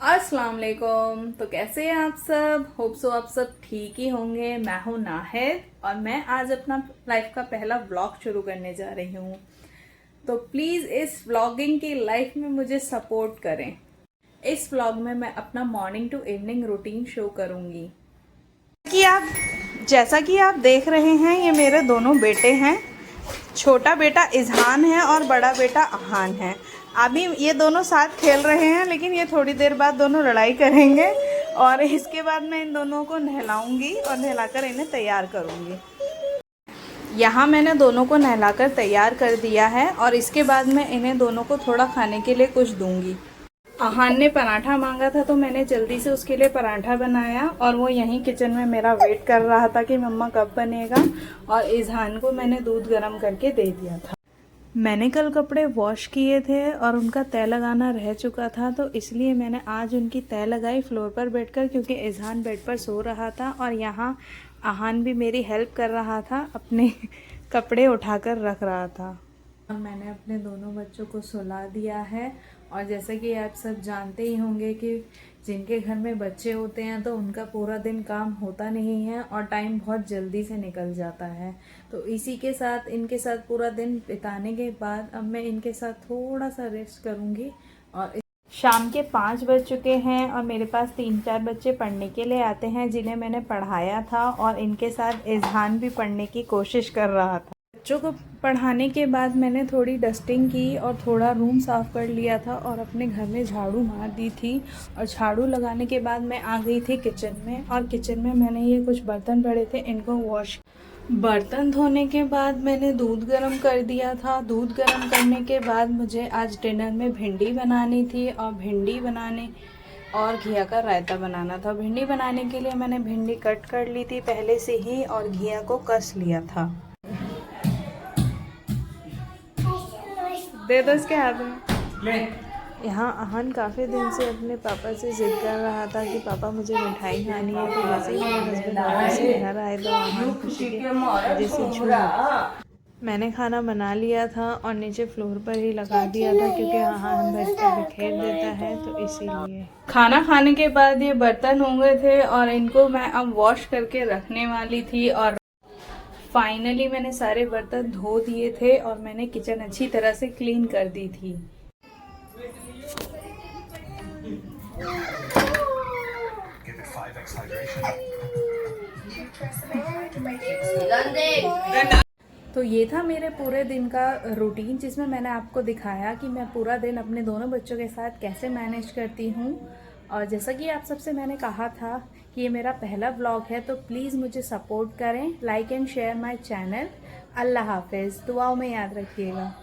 अस्सलाम वालेकुम। तो कैसे हैं आप सब? होप सो आप सब ठीक ही होंगे। मैं हूं नाहिद और मैं आज अपना लाइफ का पहला व्लॉग शुरू करने जा रही हूं। तो प्लीज इस व्लॉगिंग की लाइफ में मुझे सपोर्ट करें। इस व्लॉग में मैं अपना morning to evening routine show करूंगी। कि आप जैसा कि आप देख रहे हैं, ये मेरे दोनों बेटे हैं। छोटा बेटा इजहान है और बड़ा बेटा अहान है। अभी ये दोनों साथ खेल रहे हैं, लेकिन ये थोड़ी देर बाद दोनों लड़ाई करेंगे और इसके बाद मैं इन दोनों को नहलाऊंगी और नहलाकर इन्हें तैयार करूंगी। यहाँ मैंने दोनों को नहलाकर तैयार कर दिया है और इसके बाद मैं इन्हें दोनों को थोड़ा खाने के लिए कुछ दूंगी। अहान ने पराठा मांगा था तो मैंने जल्दी से उसके लिए पराठा बनाया और वो यहीं किचन में मेरा वेट कर रहा था कि मम्मा कब बनेगा। और इजहान को मैंने दूध गर्म करके दे दिया था। मैंने कल कपड़े वॉश किए थे और उनका तय लगाना रह चुका था, तो इसलिए मैंने आज उनकी तय लगाई फ्लोर पर बैठकर, क्योंकि इजहान बेड पर सो रहा था और यहाँ अहान भी मेरी हेल्प कर रहा था, अपने कपड़े उठाकर रख रहा था। और मैंने अपने दोनों बच्चों को सुला दिया है। और जैसा कि आप सब जानते ही होंगे कि जिनके घर में बच्चे होते हैं तो उनका पूरा दिन काम होता नहीं है और टाइम बहुत जल्दी से निकल जाता है। तो इसी के साथ इनके साथ पूरा दिन बिताने के बाद अब मैं इनके साथ थोड़ा सा रेस्ट करूंगी। और शाम के 5 बज चुके हैं और मेरे पास 3-4 बच्चे पढ़ने के लिए आते हैं जिन्हें मैंने पढ़ाया था और इनके साथ इजहान भी पढ़ने की कोशिश कर रहा था। बच्चों को पढ़ाने के बाद मैंने थोड़ी डस्टिंग की और थोड़ा रूम साफ़ कर लिया था और अपने घर में झाड़ू मार दी थी। और झाड़ू लगाने के बाद मैं आ गई थी किचन में और किचन में मैंने ये कुछ बर्तन पड़े थे, इनको वॉश। बर्तन धोने के बाद मैंने दूध गर्म कर दिया था। दूध गर्म करने के बाद मुझे आज डिनर में भिंडी बनानी थी और भिंडी बनाने और घिया का रायता बनाना था। भिंडी बनाने के लिए मैंने भिंडी कट कर ली थी पहले से ही और घिया को कस लिया था। दे दो इसके हाथ में। यहाँ अहान काफ़ी दिन से अपने पापा से ज़िद कर रहा था कि पापा मुझे मिठाई खानी है। तो जैसे ही मेरे हस्बैंड ऑफिस से घर आए तो अहान खुशी के वजह से झूम। मैंने खाना बना लिया था और नीचे फ्लोर पर ही लगा दिया था, क्योंकि अहान बेड पर बिखेर देता है, तो इसीलिए। खाना खाने के बाद ये बर्तन हो गए थे और इनको मैं अब वॉश करके रखने वाली थी। और फाइनली मैंने सारे बर्तन धो दिए थे और मैंने किचन अच्छी तरह से क्लीन कर दी थी। तो ये था मेरे पूरे दिन का रूटीन, जिसमें मैंने आपको दिखाया कि मैं पूरा दिन अपने दोनों बच्चों के साथ कैसे मैनेज करती हूँ। और जैसा कि आप सबसे मैंने कहा था कि ये मेरा पहला व्लॉग है, तो प्लीज़ मुझे सपोर्ट करें, like and share my channel. अल्लाह हाफिज़, दुआओं में याद रखिएगा।